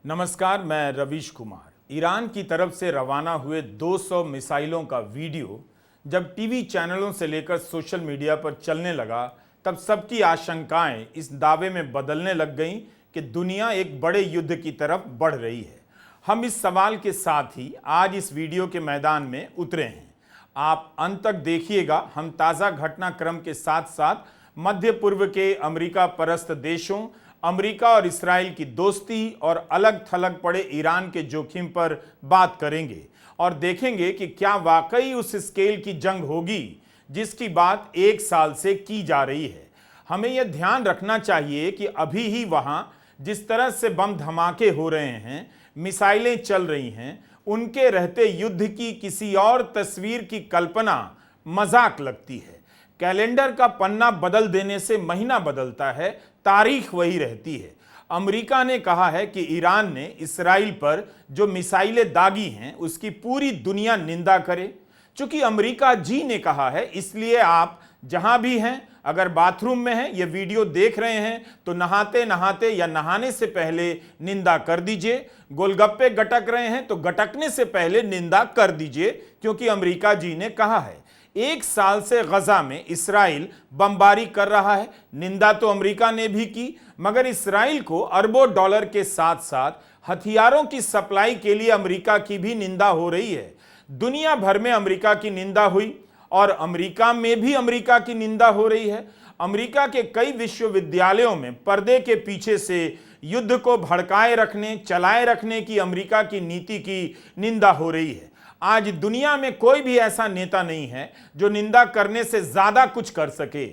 नमस्कार, मैं रवीश कुमार। ईरान की तरफ से रवाना हुए 200 मिसाइलों का वीडियो जब टीवी चैनलों से लेकर सोशल मीडिया पर चलने लगा, तब सबकी आशंकाएं इस दावे में बदलने लग गईं कि दुनिया एक बड़े युद्ध की तरफ बढ़ रही है। हम इस सवाल के साथ ही आज इस वीडियो के मैदान में उतरे हैं। आप अंत तक देखिएगा। हम ताज़ा घटनाक्रम के साथ साथ मध्य पूर्व के अमेरिका परस्त देशों, अमेरिका और इस्राइल की दोस्ती और अलग थलग पड़े ईरान के जोखिम पर बात करेंगे और देखेंगे कि क्या वाकई उस स्केल की जंग होगी जिसकी बात एक साल से की जा रही है। हमें यह ध्यान रखना चाहिए कि अभी ही वहां जिस तरह से बम धमाके हो रहे हैं, मिसाइलें चल रही हैं, उनके रहते युद्ध की किसी और तस्वीर की कल्पना मजाक लगती है। कैलेंडर का पन्ना बदल देने से महीना बदलता है, तारीख वही रहती है। अमेरिका ने कहा है कि ईरान ने इस्राइल पर जो मिसाइलें दागी हैं उसकी पूरी दुनिया निंदा करे। चूंकि अमेरिका जी ने कहा है, इसलिए आप जहां भी हैं, अगर बाथरूम में हैं, ये वीडियो देख रहे हैं, तो नहाते नहाते या नहाने से पहले निंदा कर दीजिए। गोलगप्पे गटक रहे हैं तो गटकने से पहले निंदा कर दीजिए, क्योंकि अमेरिका जी ने कहा है। एक साल से गजा में इस्राइल बमबारी कर रहा है। निंदा तो अमेरिका ने भी की, मगर इस्राइल को अरबों डॉलर के साथ साथ हथियारों की सप्लाई के लिए अमेरिका की भी निंदा हो रही है। दुनिया भर में अमेरिका की निंदा हुई और अमेरिका में भी अमेरिका की निंदा हो रही है। अमेरिका के कई विश्वविद्यालयों में पर्दे के पीछे से युद्ध को भड़काए रखने, चलाए रखने की अमेरिका की नीति की निंदा हो रही है। आज दुनिया में कोई भी ऐसा नेता नहीं है जो निंदा करने से ज्यादा कुछ कर सके।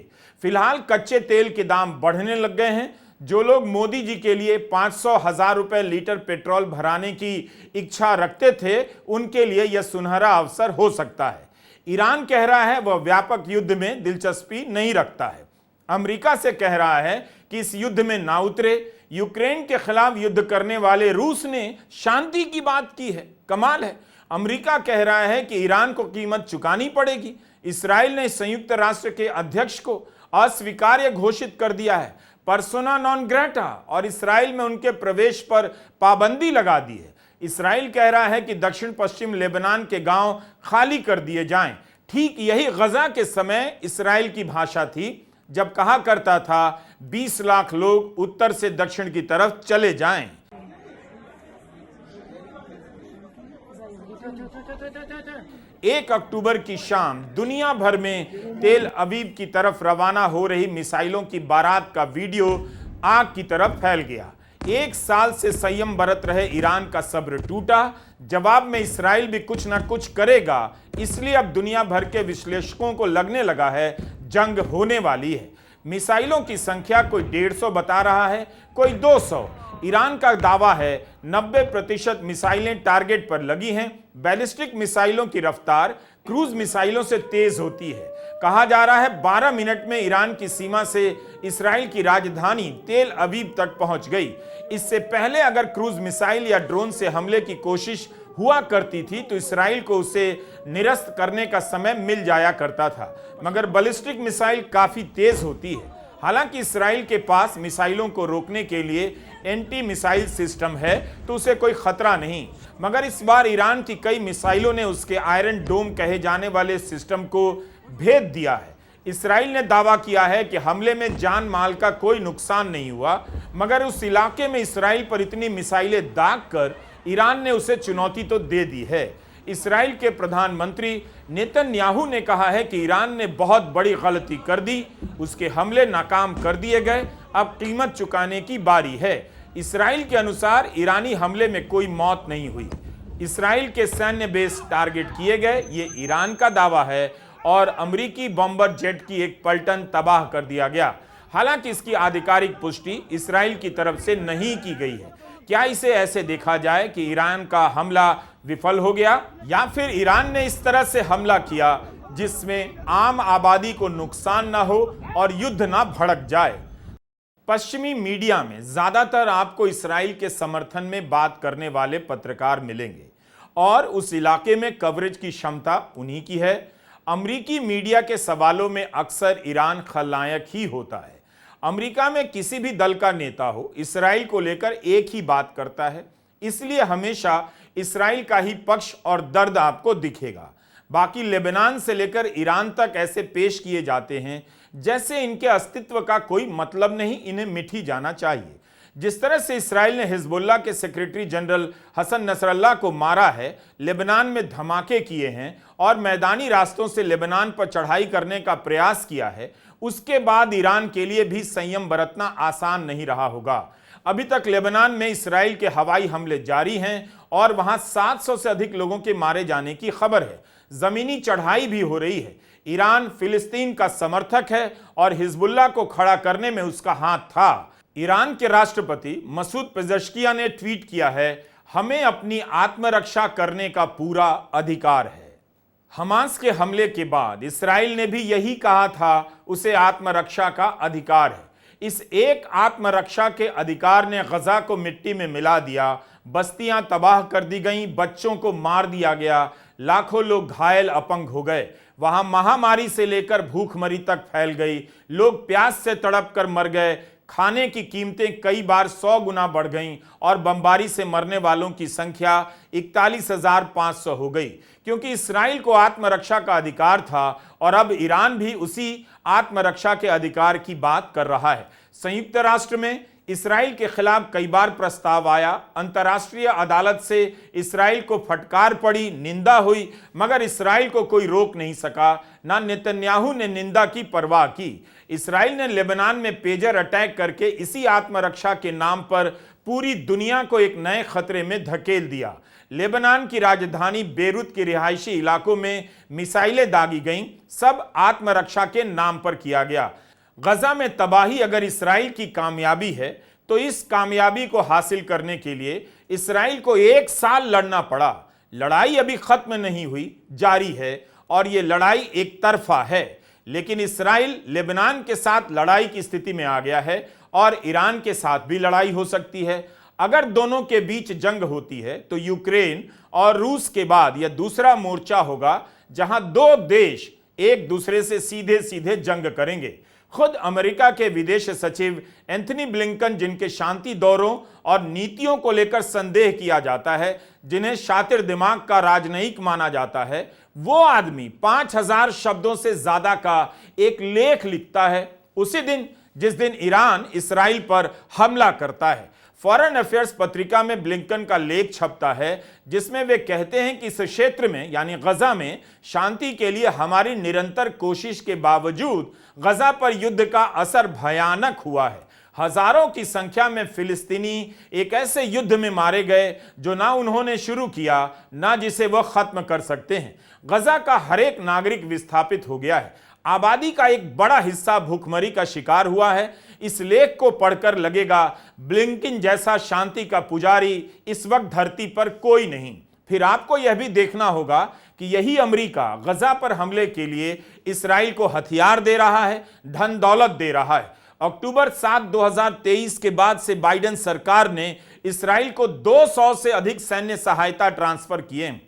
फिलहाल कच्चे तेल के दाम बढ़ने लग गए हैं। जो लोग मोदी जी के लिए 500,000 रुपए लीटर पेट्रोल भराने की इच्छा रखते थे, उनके लिए यह सुनहरा अवसर हो सकता है। ईरान कह रहा है वह व्यापक युद्ध में दिलचस्पी नहीं रखता है। अमेरिका से कह रहा है कि इस युद्ध में ना उतरे। यूक्रेन के खिलाफ युद्ध करने वाले रूस ने शांति की बात की है। कमाल है। अमेरिका कह रहा है कि ईरान को कीमत चुकानी पड़ेगी। इस्राइल ने संयुक्त राष्ट्र के अध्यक्ष को अस्वीकार्य घोषित कर दिया है, पर्सोना नॉन ग्रेटा, और इस्राइल में उनके प्रवेश पर पाबंदी लगा दी है। इस्राइल कह रहा है कि दक्षिण पश्चिम लेबनान के गांव खाली कर दिए जाएं। ठीक यही गजा के समय इस्राइल की भाषा थी, जब कहा करता था 20 लाख लोग उत्तर से दक्षिण की तरफ चले जाएं। 1 अक्टूबर की शाम दुनिया भर में तेल अवीव की तरफ रवाना हो रही मिसाइलों की बारात का वीडियो आग की तरफ फैल गया। एक साल से संयम बरत रहे ईरान का सब्र टूटा। जवाब में इस्राइल भी कुछ ना कुछ करेगा, इसलिए अब दुनिया भर के विश्लेषकों को लगने लगा है जंग होने वाली है। मिसाइलों की संख्या कोई 150 बता रहा है, कोई 200। ईरान का दावा है 90% मिसाइलें टारगेट पर लगी हैं। बैलिस्टिक मिसाइलों की रफ्तार क्रूज मिसाइलों से तेज होती है। कहा जा रहा है 12 मिनट में ईरान की सीमा से इस्राइल की राजधानी तेल अवीव तक पहुंच गई। इससे पहले अगर क्रूज मिसाइल या ड्रोन से हमले की कोशिश हुआ करती थी तो इस्राइल को उसे निरस्त करने का समय मिल जाया करता था, मगर बैलिस्टिक मिसाइल काफी तेज होती है। हालांकि इस्राइल के पास मिसाइलों को रोकने के लिए एंटी मिसाइल सिस्टम है, तो उसे कोई खतरा नहीं, मगर इस बार ईरान की कई मिसाइलों ने उसके आयरन डोम कहे जाने वाले सिस्टम को भेद दिया है। इस्राइल ने दावा किया है कि हमले में जान माल का कोई नुकसान नहीं हुआ, मगर उस इलाके में इस्राइल पर इतनी मिसाइलें दाग कर ईरान ने उसे चुनौती तो दे दी है। इस्राइल के प्रधानमंत्री नेतन्याहू ने कहा है कि ईरान ने बहुत बड़ी गलती कर दी, उसके हमले नाकाम कर दिए गए, अब कीमत चुकाने की बारी है। इस्राइल के अनुसार ईरानी हमले में कोई मौत नहीं हुई। इस्राइल के सैन्य बेस टारगेट किए गए, ये ईरान का दावा है, और अमेरिकी बॉम्बर जेट की एक पलटन तबाह कर दिया गया। हालांकि इसकी आधिकारिक पुष्टि इस्राइल की तरफ से नहीं की गई है। क्या इसे ऐसे देखा जाए कि ईरान का हमला विफल हो गया, या फिर ईरान ने इस तरह से हमला किया जिसमें आम आबादी को नुकसान ना हो और युद्ध ना भड़क जाए? पश्चिमी मीडिया में ज्यादातर आपको इस्राइल के समर्थन में बात करने वाले पत्रकार मिलेंगे और उस इलाके में कवरेज की क्षमता उन्हीं की है। अमेरिकी मीडिया के सवालों में अक्सर ईरान खलनायक ही होता है। अमेरिका में किसी भी दल का नेता हो, इस्राइल को लेकर एक ही बात करता है, इसलिए हमेशा इस्राइल का ही पक्ष और दर्द आपको दिखेगा। बाकी लेबनान से लेकर ईरान तक ऐसे पेश किए जाते हैं जैसे इनके अस्तित्व का कोई मतलब नहीं, इन्हें मिटी जाना चाहिए। जिस तरह से इस्राइल ने हिजबुल्लाह के सेक्रेटरी जनरल हसन नसरल्लाह को मारा है, लेबनान में धमाके किए हैं और मैदानी रास्तों से लेबनान पर चढ़ाई करने का प्रयास किया है, उसके बाद ईरान के लिए भी संयम बरतना आसान नहीं रहा होगा। अभी तक लेबनान में इस्राइल के हवाई हमले जारी हैं और वहां 700 से अधिक लोगों के मारे जाने की खबर है। जमीनी चढ़ाई भी हो रही है। ईरान फिलिस्तीन का समर्थक है और हिजबुल्लाह को खड़ा करने में उसका हाथ था। ईरान के राष्ट्रपति मसूद पेज़ेश्कियान ने ट्वीट किया है, हमें अपनी आत्मरक्षा करने का पूरा अधिकार है। हमास के हमले के बाद इस्राइल ने भी यही कहा था, उसे आत्मरक्षा का अधिकार है। इस एक आत्मरक्षा के अधिकार ने गजा को मिट्टी में मिला दिया, बस्तियां तबाह कर दी गईं, बच्चों को मार दिया गया, लाखों लोग घायल अपंग हो गए। वहां महामारी से लेकर भूखमरी तक फैल गई, लोग प्यास से तड़प कर मर गए, खाने की कीमतें कई बार 100 गुना बढ़ गईं और बमबारी से मरने वालों की संख्या 41,500 हो गई। क्योंकि इस्राइल को आत्मरक्षा का अधिकार था और अब ईरान भी उसी आत्मरक्षा के अधिकार की बात कर रहा है। संयुक्त राष्ट्र में इस्राइल के खिलाफ कई बार प्रस्ताव आया, अंतर्राष्ट्रीय अदालत से इस्राइल को फटकार पड़ी, निंदा हुई, मगर इस्राइल को कोई रोक नहीं सका। ना नेतन्याहू ने निंदा की परवाह की। इस्राइल ने लेबनान में पेजर अटैक करके इसी आत्मरक्षा के नाम पर पूरी दुनिया को एक नए खतरे में धकेल दिया। लेबनान की राजधानी बेरूत के रिहायशी इलाकों में मिसाइलें दागी गईं, सब आत्मरक्षा के नाम पर किया गया। गजा में तबाही अगर इस्राइल की कामयाबी है तो इस कामयाबी को हासिल करने के लिए इस्राइल को 1 साल लड़ना पड़ा। लड़ाई अभी खत्म नहीं हुई, जारी है और ये लड़ाई एक तरफा है। लेकिन इस्राइल लेबनान के साथ लड़ाई की स्थिति में आ गया है और ईरान के साथ भी लड़ाई हो सकती है। अगर दोनों के बीच जंग होती है तो यूक्रेन और रूस के बाद यह दूसरा मोर्चा होगा जहां 2 देश एक दूसरे से सीधे सीधे जंग करेंगे। खुद अमेरिका के विदेश सचिव एंथनी ब्लिंकन, जिनके शांति दौरों और नीतियों को लेकर संदेह किया जाता है, जिन्हें शातिर दिमाग का राजनयिक माना जाता है, वो आदमी 5000 शब्दों से ज्यादा का एक लेख लिखता है उसी दिन जिस दिन ईरान इस्राइल पर हमला करता है। फॉरेन अफेयर्स पत्रिका में ब्लिंकन का लेख छपता है जिसमें वे कहते हैं कि इस क्षेत्र में यानी गजा में शांति के लिए हमारी निरंतर कोशिश के बावजूद गजा पर युद्ध का असर भयानक हुआ है। हजारों की संख्या में फिलिस्तीनी एक ऐसे युद्ध में मारे गए जो ना उन्होंने शुरू किया ना जिसे वह खत्म कर सकते हैं। गजा का हर एक नागरिक विस्थापित हो गया है। आबादी का एक बड़ा हिस्सा भूखमरी का शिकार हुआ है। इस लेख को पढ़कर लगेगा ब्लिंकन जैसा शांति का पुजारी इस वक्त धरती पर कोई नहीं। फिर आपको यह भी देखना होगा कि यही अमेरिका गजा पर हमले के लिए इस्राइल को हथियार दे रहा है, धन दौलत दे रहा है। अक्टूबर 7, 2023 के बाद से बाइडेन सरकार ने इस्राइल को 200 से अधिक सैन्य सहायता ट्रांसफर किए।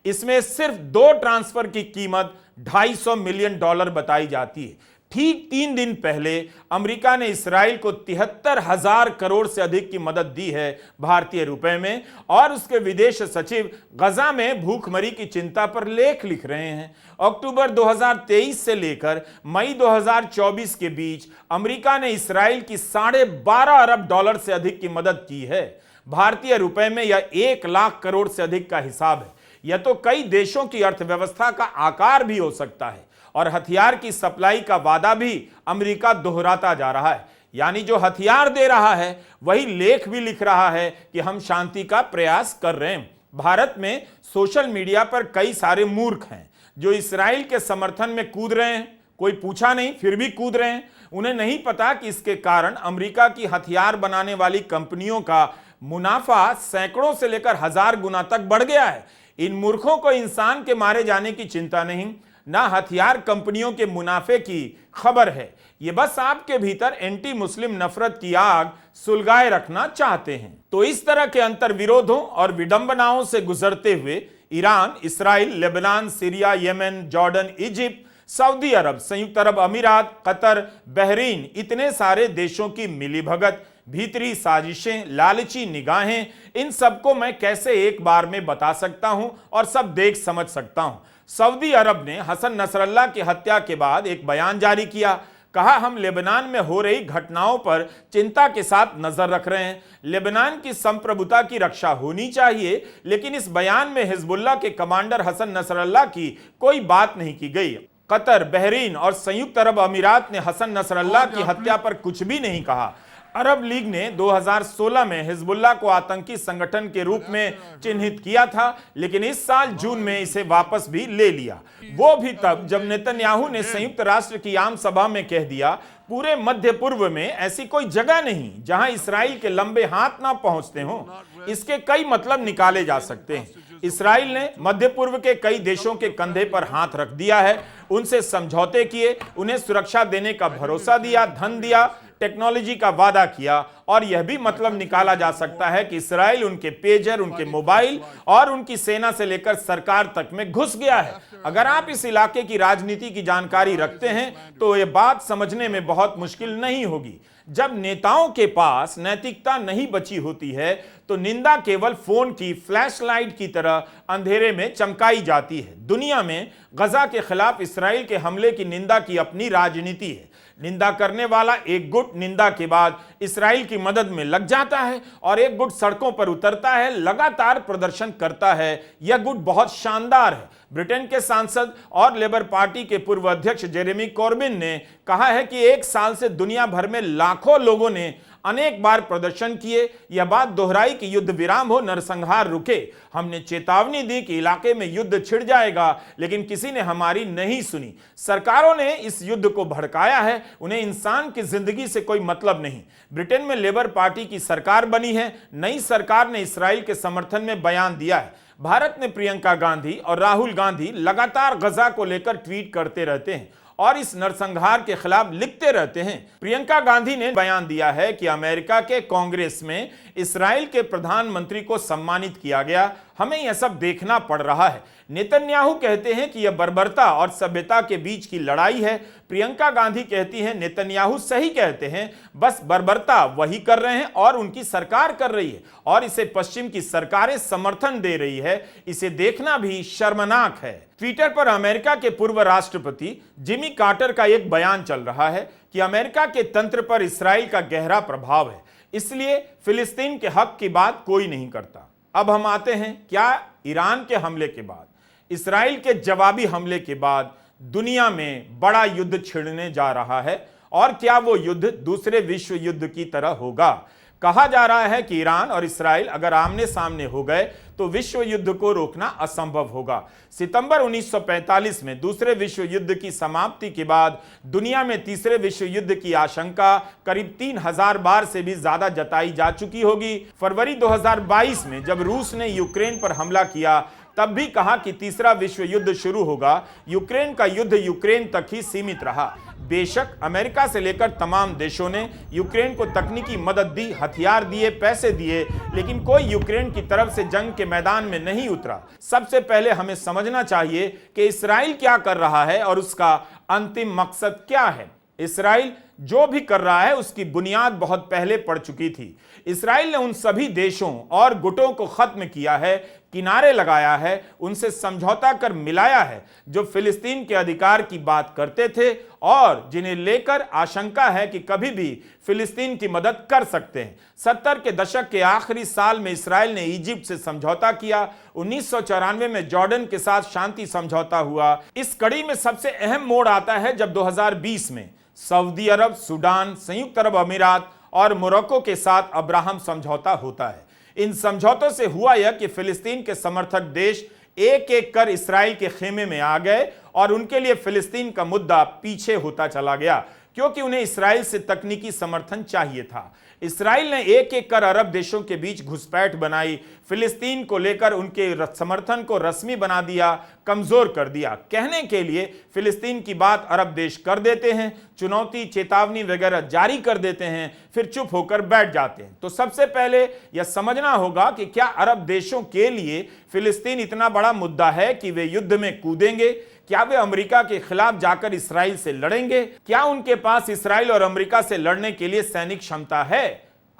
इसमें सिर्फ 2 ट्रांसफर की कीमत $250 मिलियन बताई जाती है। ठीक 3 दिन पहले अमेरिका ने इस्राइल को 73,000 करोड़ से अधिक की मदद दी है भारतीय रुपए में, और उसके विदेश सचिव गजा में भूखमरी की चिंता पर लेख लिख रहे हैं। अक्टूबर 2023 से लेकर मई 2024 के बीच अमेरिका ने इस्राइल की $12.5 अरब से अधिक की मदद की है। भारतीय रुपए में यह 1 लाख करोड़ से अधिक का हिसाब है। यह तो कई देशों की अर्थव्यवस्था का आकार भी हो सकता है। और हथियार की सप्लाई का वादा भी अमेरिका दोहराता जा रहा है। यानी जो हथियार दे रहा है वही लेख भी लिख रहा है कि हम शांति का प्रयास कर रहे हैं। भारत में सोशल मीडिया पर कई सारे मूर्ख हैं जो इस्राइल के समर्थन में कूद रहे हैं। कोई पूछा नहीं फिर भी कूद रहे हैं। उन्हें नहीं पता कि इसके कारण अमेरिका की हथियार बनाने वाली कंपनियों का मुनाफा सैकड़ों से लेकर 1000 गुना तक बढ़ गया है। इन मूर्खों को इंसान के मारे जाने की चिंता नहीं, ना हथियार कंपनियों के मुनाफे की खबर है। ये बस आपके भीतर एंटी मुस्लिम नफरत की आग सुलगाए रखना चाहते हैं। तो इस तरह के अंतर्विरोधों और विडंबनाओं से गुजरते हुए Iran, Israel, Lebanon, Syria, Yemen, Jordan, Egypt, Saudi Arab, संयुक्त अरब अमीरात, कतर, बहरीन, इतने सारे देशों की मिलीभगत, भीतरी साजिशें, लालची निगाहें, इन सबको मैं कैसे एक बार में बता सकता हूं और सब देख समझ सकता हूं। सऊदी अरब ने हसन नसरल्लाह की हत्या के बाद एक बयान जारी किया। कहा, हम लेबनान में हो रही घटनाओं पर चिंता के साथ नजर रख रहे हैं। लेबनान की संप्रभुता की रक्षा होनी चाहिए, लेकिन इस बयान में हिजबुल्लाह के कमांडर हसन नसरल्लाह की कोई बात नहीं की गई। कतर, बहरीन और संयुक्त अरब अमीरात ने हसन नसरल्लाह की हत्या पर कुछ भी नहीं कहा। अरब लीग ने 2016 में हिजबुल्लाह को आतंकी संगठन के रूप में चिन्हित किया था, लेकिन इस साल जून में इसे वापस भी ले लिया। वो भी तब जब नेतन्याहू ने संयुक्त राष्ट्र की आम सभा में कह दिया, पूरे मध्य पूर्व में ऐसी कोई जगह नहीं जहां इसराइल के लंबे हाथ ना पहुंचते हों। इसके कई मतलब निकाले जा सकते हैं। इसराइल ने मध्य पूर्व के कई देशों के कंधे पर हाथ रख दिया है, उनसे समझौते किए, उन्हें सुरक्षा देने का भरोसा दिया, धन दिया, टेक्नोलॉजी का वादा किया, और यह भी मतलब निकाला जा सकता है कि इसराइल उनके पेजर, उनके मोबाइल और उनकी सेना से लेकर सरकार तक में घुस गया है। अगर आप इस इलाके की राजनीति की जानकारी रखते हैं तो यह बात समझने में बहुत मुश्किल नहीं होगी। जब नेताओं के पास नैतिकता नहीं बची होती है तो निंदा केवल फोन की फ्लैशलाइट की तरह अंधेरे में चमकाई जाती है। दुनिया में गजा के खिलाफ इसराइल के हमले की निंदा की अपनी राजनीति है। निंदा करने वाला एक गुट निंदा के बाद इसराइल की मदद में लग जाता है और एक गुट सड़कों पर उतरता है, लगातार प्रदर्शन करता है। यह गुट बहुत शानदार है। ब्रिटेन के सांसद और लेबर पार्टी के पूर्व अध्यक्ष जेरेमी कॉर्बिन ने कहा है कि एक साल से दुनिया भर में लाखों लोगों ने अनेक बार प्रदर्शन किए, यह बात दोहराई कि युद्ध विराम हो, नरसंहार रुके। हमने चेतावनी दी कि इलाके में युद्ध छिड़ जाएगा, लेकिन किसी ने हमारी नहीं सुनी। सरकारों ने इस युद्ध को भड़काया है, उन्हें इंसान की जिंदगी से कोई मतलब नहीं। ब्रिटेन में लेबर पार्टी की सरकार बनी है, नई सरकार ने इसराइल के समर्थन में बयान दिया है। भारत ने प्रियंका गांधी और राहुल गांधी लगातार गजा को लेकर ट्वीट करते रहते हैं और इस नरसंहार के खिलाफ लिखते रहते हैं। प्रियंका गांधी ने बयान दिया है कि अमेरिका के कांग्रेस में इसराइल के प्रधानमंत्री को सम्मानित किया गया, हमें यह सब देखना पड़ रहा है। नेतन्याहू कहते हैं कि यह बर्बरता और सभ्यता के बीच की लड़ाई है। प्रियंका गांधी कहती हैं नेतन्याहू सही कहते हैं, बस बर्बरता वही कर रहे हैं और उनकी सरकार कर रही है और इसे पश्चिम की सरकारें समर्थन दे रही है। इसे देखना भी शर्मनाक है। ट्विटर पर अमेरिका के पूर्व राष्ट्रपति जिमी कार्टर का एक बयान चल रहा है कि अमेरिका के तंत्र पर इसराइल का गहरा प्रभाव है, इसलिए फिलिस्तीन के हक की बात कोई नहीं करता। अब हम आते हैं, क्या ईरान के हमले के बाद, इसराइल के जवाबी हमले के बाद दुनिया में बड़ा युद्ध छिड़ने जा रहा है और क्या वो युद्ध दूसरे विश्व युद्ध की तरह होगा? कहा जा रहा है कि ईरान और इसराइल अगर आमने सामने हो गए तो विश्व युद्ध को रोकना असंभव होगा। सितंबर 1945 में दूसरे विश्व युद्ध की समाप्ति के बाद दुनिया में तीसरे विश्व युद्ध की आशंका करीब 3000 बार से भी ज्यादा जताई जा चुकी होगी। फरवरी 2022 में जब रूस ने यूक्रेन पर हमला किया तब भी कहा कि तीसरा विश्व युद्ध शुरू होगा। यूक्रेन का युद्ध यूक्रेन तक ही सीमित रहा। बेशक अमेरिका से लेकर तमाम देशों ने यूक्रेन को तकनीकी मदद दी, हथियार दिए, पैसे दिए, लेकिन कोई यूक्रेन की तरफ से जंग के मैदान में नहीं उतरा। सबसे पहले हमें समझना चाहिए कि इसराइल क्या कर रहा है और उसका अंतिम मकसद क्या है। इसराइल जो भी कर रहा है उसकी बुनियाद बहुत पहले पड़ चुकी थी। इसराइल ने उन सभी देशों और गुटों को खत्म किया है, किनारे लगाया है, उनसे समझौता कर मिलाया है जो फिलिस्तीन के अधिकार की बात करते थे और जिन्हें लेकर आशंका है कि कभी भी फिलिस्तीन की मदद कर सकते हैं। 70 के दशक के आखिरी साल में इसराइल ने इजिप्ट से समझौता किया। 1994 में जॉर्डन के साथ शांति समझौता हुआ। इस कड़ी में सबसे अहम मोड़ आता है जब 2020 में सऊदी अरब, सूडान, संयुक्त अरब अमीरात और मोरक्को के साथ अब्राहम समझौता होता है। इन समझौतों से हुआ यह कि फिलिस्तीन के समर्थक देश एक एक कर इसराइल के खेमे में आ गए और उनके लिए फिलिस्तीन का मुद्दा पीछे होता चला गया, क्योंकि उन्हें इसराइल से तकनीकी समर्थन चाहिए था। इसराइल ने एक एक कर अरब देशों के बीच घुसपैठ बनाई, फिलिस्तीन को लेकर उनके समर्थन को रस्मी बना दिया, कमजोर कर दिया। कहने के लिए फिलिस्तीन की बात अरब देश कर देते हैं, चुनौती, चेतावनी वगैरह जारी कर देते हैं, फिर चुप होकर बैठ जाते हैं। तो सबसे पहले यह समझना होगा कि क्या अरब देशों के लिए फिलिस्तीन इतना बड़ा मुद्दा है कि वे युद्ध में कूदेंगे? क्या वे अमेरिका के खिलाफ जाकर इसराइल से लड़ेंगे? क्या उनके पास इसराइल और अमेरिका से लड़ने के लिए सैनिक क्षमता है?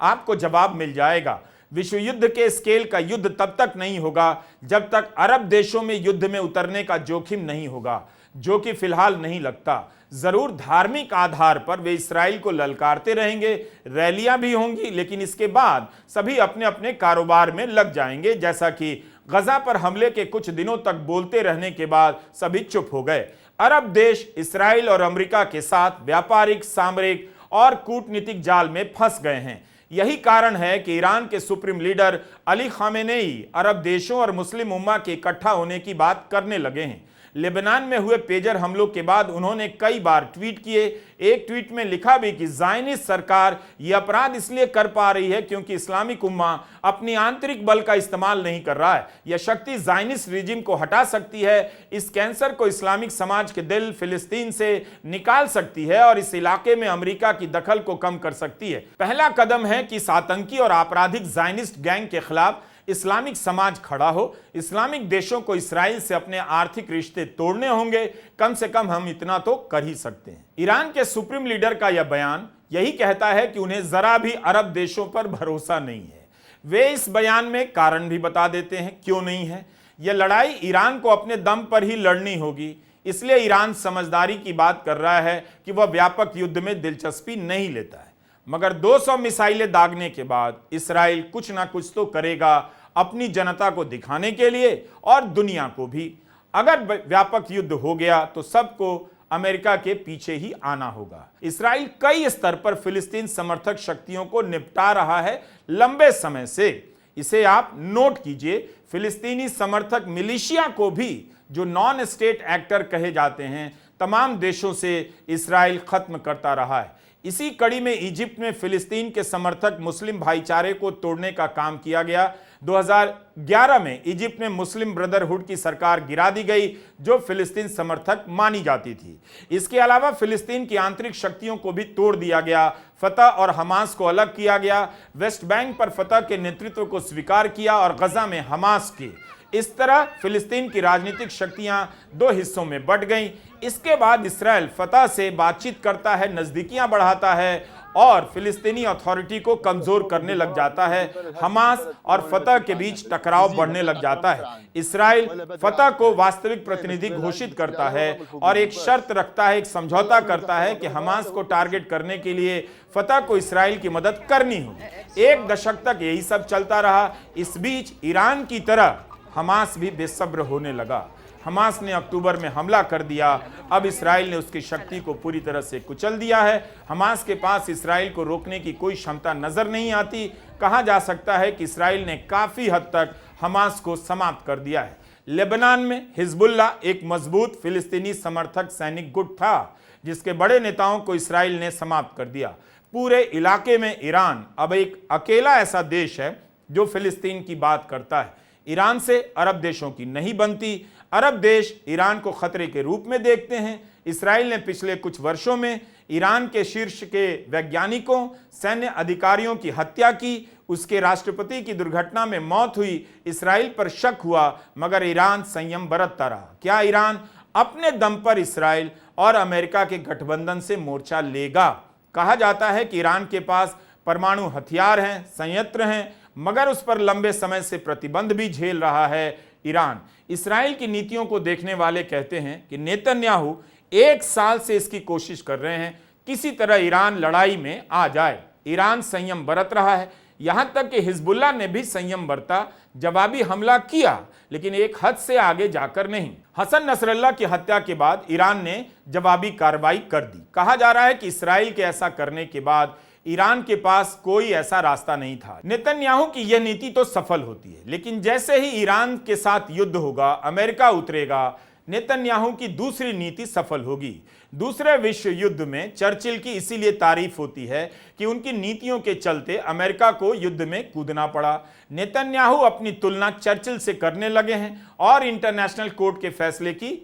आपको जवाब मिल जाएगा। विश्व युद्ध के स्केल का युद्ध तब तक नहीं होगा जब तक अरब देशों में युद्ध में उतरने का जोखिम नहीं होगा, जो कि फिलहाल नहीं लगता। जरूर धार्मिक आधार पर वे इस्राएल को ललकारते रहेंगे, रैलियां भी होंगी, लेकिन इसके बाद सभी अपने अपने कारोबार में लग जाएंगे। जैसा कि गजा पर हमले के कुछ दिनों तक बोलते रहने के बाद सभी चुप हो गए। अरब देश इस्राएल और अमेरिका के साथ व्यापारिक, सामरिक और कूटनीतिक जाल में फंस गए हैं। यही कारण है कि ईरान के सुप्रीम लीडर अली खामेनेई अरब देशों और मुस्लिम उम्मा के इकट्ठा होने की बात करने लगे हैं। लेबनान में हुए पेजर हमलों के बाद उन्होंने कई बार ट्वीट किए। एक ट्वीट में लिखा भी कि ज़ायनिस्ट सरकार यह अपराध इसलिए कर पा रही है क्योंकि इस्लामिक उम्मा अपनी आंतरिक बल का इस्तेमाल नहीं कर रहा है। यह शक्ति ज़ायनिस्ट रिजिम को हटा सकती है, इस कैंसर को इस्लामिक समाज के दिल फिलिस्तीन से निकाल सकती है और इस इलाके में अमेरिका की दखल को कम कर सकती है। पहला कदम है कि इस आतंकी और आपराधिक ज़ायनिस्ट गैंग के खिलाफ इस्लामिक समाज खड़ा हो। इस्लामिक देशों को इस्राइल से अपने आर्थिक रिश्ते तोड़ने होंगे, कम से कम हम इतना तो कर ही सकते हैं। ईरान के सुप्रीम लीडर का यह बयान यही कहता है कि उन्हें जरा भी अरब देशों पर भरोसा नहीं है। वे इस बयान में कारण भी बता देते हैं क्यों नहीं है। यह लड़ाई ईरान को अपने दम पर ही लड़नी होगी, इसलिए ईरान समझदारी की बात कर रहा है कि वह व्यापक युद्ध में दिलचस्पी नहीं लेता है। मगर 200 मिसाइलें दागने के बाद इस्राइल कुछ ना कुछ तो करेगा अपनी जनता को दिखाने के लिए और दुनिया को भी। अगर व्यापक युद्ध हो गया तो सबको अमेरिका के पीछे ही आना होगा। इस्राइल कई स्तर पर फिलिस्तीन समर्थक शक्तियों को निपटा रहा है लंबे समय से। इसे आप नोट कीजिए। फिलिस्तीनी समर्थक मिलिशिया को भी, जो नॉन स्टेट एक्टर कहे जाते हैं, तमाम देशों से इस्राइल खत्म करता रहा है। इसी कड़ी में इजिप्ट में फिलिस्तीन के समर्थक मुस्लिम भाईचारे को तोड़ने का काम किया गया। 2011 में इजिप्ट में मुस्लिम ब्रदरहुड की सरकार गिरा दी गई, जो फिलिस्तीन समर्थक मानी जाती थी। इसके अलावा फिलिस्तीन की आंतरिक शक्तियों को भी तोड़ दिया गया। फतह और हमास को अलग किया गया। वेस्ट बैंक पर फतह के नेतृत्व को स्वीकार किया और गजा में हमास की। इस तरह फिलिस्तीन की राजनीतिक शक्तियां दो हिस्सों में बंट गईं। इसके बाद इस्राएल फतह से बातचीत करता है, नजदीकियां बढ़ाता है और फिलिस्तीनी अथॉरिटी को कमजोर करने लग जाता है। हमास और फतह के बीच टकराव बढ़ने लग जाता है। इस्राएल फतह को वास्तविक प्रतिनिधि घोषित करता है और एक शर्त रखता है, एक समझौता करता है कि हमास को टारगेट करने के लिए फतह को इस्राएल की मदद करनी होगी। 1 दशक तक यही सब चलता रहा। इस बीच ईरान की तरह हमास भी बेसब्र होने लगा। हमास ने अक्टूबर में हमला कर दिया। अब इस्राएल ने उसकी शक्ति को पूरी तरह से कुचल दिया है। हमास के पास इस्राएल को रोकने की कोई क्षमता नजर नहीं आती। कहा जा सकता है कि इस्राएल ने काफी हद तक हमास को समाप्त कर दिया है। लेबनान में हिजबुल्लाह एक मजबूत फिलिस्तीनी समर्थक सैनिक गुट था, जिसके बड़े नेताओं को इस्राएल ने समाप्त कर दिया। पूरे इलाके में ईरान अब एक अकेला ऐसा देश है जो फिलिस्तीन की बात करता है। ईरान से अरब देशों की नहीं बनती। अरब देश ईरान को खतरे के रूप में देखते हैं। इस्राएल ने पिछले कुछ वर्षों में ईरान के शीर्ष के वैज्ञानिकों, सैन्य अधिकारियों की हत्या की। उसके राष्ट्रपति की दुर्घटना में मौत हुई। इस्राएल पर शक हुआ, मगर ईरान संयम बरतता रहा। क्या ईरान अपने दम पर इस्राएल और अमेरिका के गठबंधन से मोर्चा लेगा? कहा जाता है कि ईरान के पास परमाणु हथियार हैं, संयंत्र हैं, मगर उस पर लंबे समय से प्रतिबंध भी झेल रहा है ईरान। इस्राएल की नीतियों को देखने वाले कहते हैं कि नेतन्याहू 1 साल से इसकी कोशिश कर रहे हैं किसी तरह ईरान लड़ाई में आ जाए। ईरान संयम बरत रहा है, यहां तक कि हिजबुल्लाह ने भी संयम बरता, जवाबी हमला किया, लेकिन एक हद से आगे जाकर नहीं। हसन नसरल्लाह की हत्या के बाद ईरान ने जवाबी कार्रवाई कर दी। कहा जा रहा है कि इस्राएल के ऐसा करने के बाद ईरान के पास कोई ऐसा रास्ता नहीं था। नेतन्याहू की यह नीति तो सफल होती है, लेकिन जैसे ही ईरान के साथ युद्ध होगा, अमेरिका उतरेगा, नेतन्याहू की दूसरी नीति सफल होगी। दूसरे विश्व युद्ध में चर्चिल की इसीलिए तारीफ होती है कि उनकी नीतियों के चलते अमेरिका को युद्ध में कूदना पड़ा। नेतन्याहू अपनी तुलना चर्चिल से करने लगे हैं और इंटरनेशनल कोर्ट के फैसले की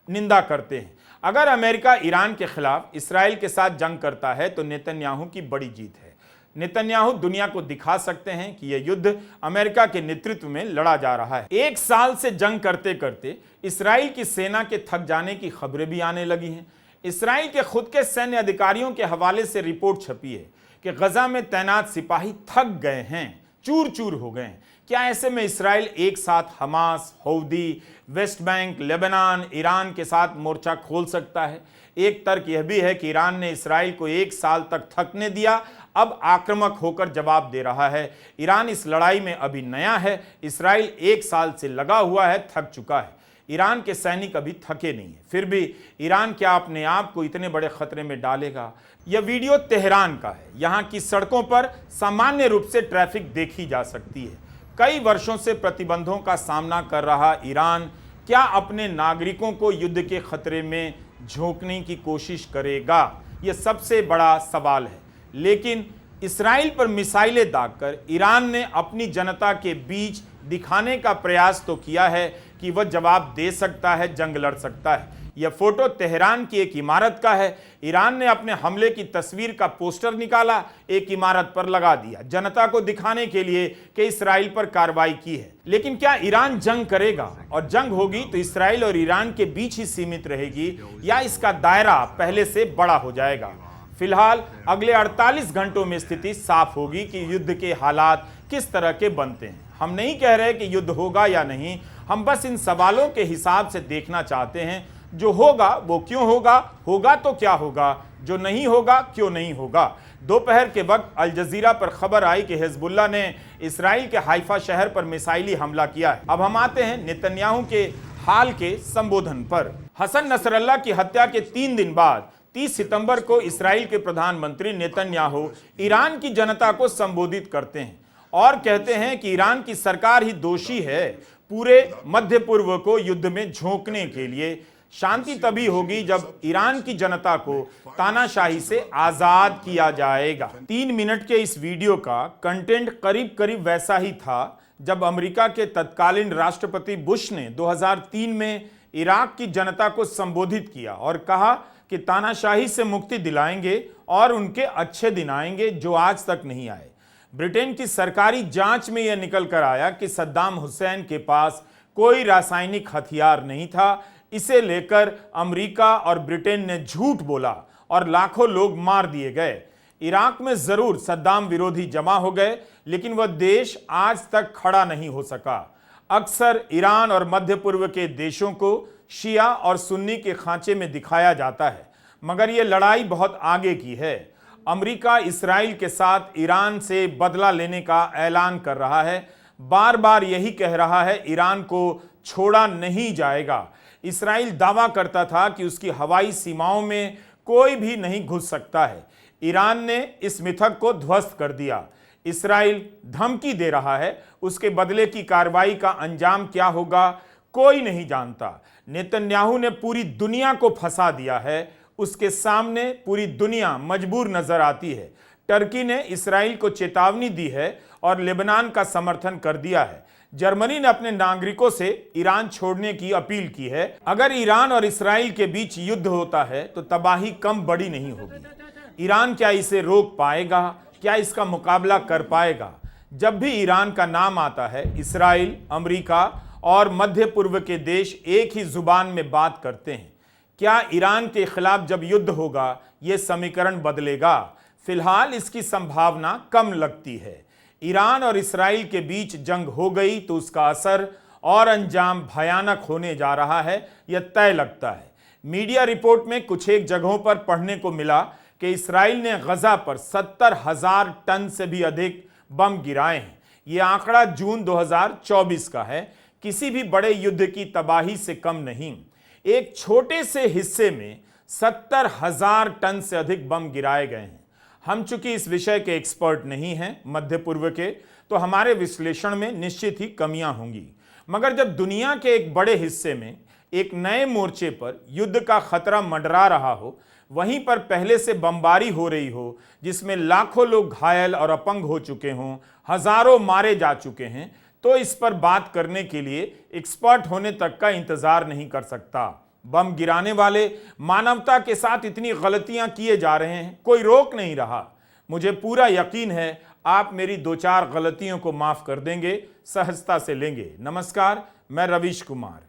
निंदा करते हैं। अगर अमेरिका ईरान के खिलाफ इस्राएल के साथ जंग करता है तो नेतन्याहू की बड़ी जीत है। नेतन्याहू दुनिया को दिखा सकते हैं कि यह युद्ध अमेरिका के नेतृत्व में लड़ा जा रहा है। 1 साल से जंग करते करते इस्राएल की सेना के थक जाने की खबरें भी आने लगी हैं। इस्राएल के खुद के सैन्य अधिकारियों के हवाले से रिपोर्ट छपी है कि गजा में तैनात सिपाही थक गए हैं, चूर चूर हो गए हैं। क्या ऐसे में इसराइल एक साथ Hamas, Houthi, west bank, Lebanon, Iran के साथ मोर्चा खोल सकता है? एक तर्क यह भी है कि ईरान ने इसराइल को 1 साल तक थकने दिया, अब आक्रामक होकर जवाब दे रहा है। ईरान इस लड़ाई में अभी नया है, इसराइल 1 साल से लगा हुआ है, थक चुका है। ईरान के सैनिक अभी थके नहीं है, फिर भी ईरान क्या अपने आप को इतने बड़े खतरे में डालेगा? यह वीडियो तेहरान का है। यहाँ की सड़कों पर सामान्य रूप से ट्रैफिक देखी जा सकती है। कई वर्षों से प्रतिबंधों का सामना कर रहा ईरान क्या अपने नागरिकों को युद्ध के खतरे में झोंकने की कोशिश करेगा? यह सबसे बड़ा सवाल है। लेकिन इसराइल पर मिसाइलें दागकर ईरान ने अपनी जनता के बीच दिखाने का प्रयास तो किया है कि वह जवाब दे सकता है, जंग लड़ सकता है। यह फोटो तेहरान की एक इमारत का है। ईरान ने अपने हमले की तस्वीर का पोस्टर निकाला, एक इमारत पर लगा दिया, जनता को दिखाने के लिए कि इसराइल पर कार्रवाई की है। लेकिन क्या ईरान जंग करेगा? और जंग होगी तो इसराइल और ईरान के बीच ही सीमित रहेगी या इसका दायरा पहले से बड़ा हो जाएगा? फिलहाल अगले 48 घंटों में स्थिति साफ होगी कि युद्ध के हालात किस तरह के बनते हैं। हम नहीं कह रहे कि युद्ध होगा या नहीं, हम बस इन सवालों के हिसाब से देखना चाहते हैं। जो होगा वो क्यों होगा, होगा तो क्या होगा, जो नहीं होगा क्यों नहीं होगा। दोपहर के वक्त अल जजीरा पर खबर आई कि हिजबुल्लाह ने इसराइल के हाइफा शहर पर मिसाइली हमला किया है। अब हम आते हैं नेतन्याहू के हाल के संबोधन पर। हसन नसरल्लाह की हत्या के 3 दिन बाद 30 सितंबर को इसराइल के प्रधानमंत्री नेतन्याहू ईरान की जनता को संबोधित करते हैं और कहते हैं कि ईरान की सरकार ही दोषी है पूरे मध्य पूर्व को युद्ध में झोंकने के लिए। शांति तभी होगी जब ईरान की जनता को तानाशाही से आजाद किया जाएगा। 3 मिनट के इस वीडियो का कंटेंट करीब करीब वैसा ही था जब अमेरिका के तत्कालीन राष्ट्रपति बुश ने 2003 में इराक की जनता को संबोधित किया और कहा कि तानाशाही से मुक्ति दिलाएंगे और उनके अच्छे दिन आएंगे जो आज तक नहीं आए। ब्रिटेन की सरकारी जांच में यह निकल कर आया कि सद्दाम हुसैन के पास कोई रासायनिक हथियार नहीं था। इसे लेकर अमेरिका और ब्रिटेन ने झूठ बोला और लाखों लोग मार दिए गए। इराक में जरूर सद्दाम विरोधी जमा हो गए, लेकिन वह देश आज तक खड़ा नहीं हो सका। अक्सर ईरान और मध्य पूर्व के देशों को शिया और सुन्नी के खांचे में दिखाया जाता है, मगर यह लड़ाई बहुत आगे की है। अमेरिका इसराइल के साथ ईरान से बदला लेने का ऐलान कर रहा है, बार बार यही कह रहा है ईरान को छोड़ा नहीं जाएगा। इसराइल दावा करता था कि उसकी हवाई सीमाओं में कोई भी नहीं घुस सकता है। ईरान ने इस मिथक को ध्वस्त कर दिया। इसराइल धमकी दे रहा है, उसके बदले की कार्रवाई का अंजाम क्या होगा कोई नहीं जानता। नेतन्याहू ने पूरी दुनिया को फंसा दिया है, उसके सामने पूरी दुनिया मजबूर नजर आती है। टर्की ने इसराइल को चेतावनी दी है और लेबनान का समर्थन कर दिया है। जर्मनी ने अपने नागरिकों से ईरान छोड़ने की अपील की है। अगर ईरान और इसराइल के बीच युद्ध होता है तो तबाही कम बड़ी नहीं होगी। ईरान क्या इसे रोक पाएगा? क्या इसका मुकाबला कर पाएगा? जब भी ईरान का नाम आता है, इसराइल, अमेरिका और मध्य पूर्व के देश एक ही जुबान में बात करते हैं। क्या ईरान के खिलाफ जब युद्ध होगा यह समीकरण बदलेगा? फिलहाल इसकी संभावना कम लगती है। ईरान और इसराइल के बीच जंग हो गई तो उसका असर और अंजाम भयानक होने जा रहा है, यह तय लगता है। मीडिया रिपोर्ट में कुछ एक जगहों पर पढ़ने को मिला कि इसराइल ने गजा पर 70,000 टन से भी अधिक बम गिराए हैं। यह आंकड़ा जून 2024 का है, किसी भी बड़े युद्ध की तबाही से कम नहीं। एक छोटे से हिस्से में 70,000 टन से अधिक बम गिराए गए हैं। हम चूंकि इस विषय के एक्सपर्ट नहीं हैं मध्य पूर्व के, तो हमारे विश्लेषण में निश्चित ही कमियां होंगी। मगर जब दुनिया के एक बड़े हिस्से में एक नए मोर्चे पर युद्ध का खतरा मंडरा रहा हो, वहीं पर पहले से बमबारी हो रही हो जिसमें लाखों लोग घायल और अपंग हो चुके हों, हजारों मारे जा चुके हैं, तो इस पर बात करने के लिए एक्सपर्ट होने तक का इंतजार नहीं कर सकता। बम गिराने वाले मानवता के साथ इतनी गलतियां किए जा रहे हैं, कोई रोक नहीं रहा। मुझे पूरा यकीन है आप मेरी 2-4 गलतियों को माफ कर देंगे, सहजता से लेंगे। नमस्कार, मैं रवीश कुमार।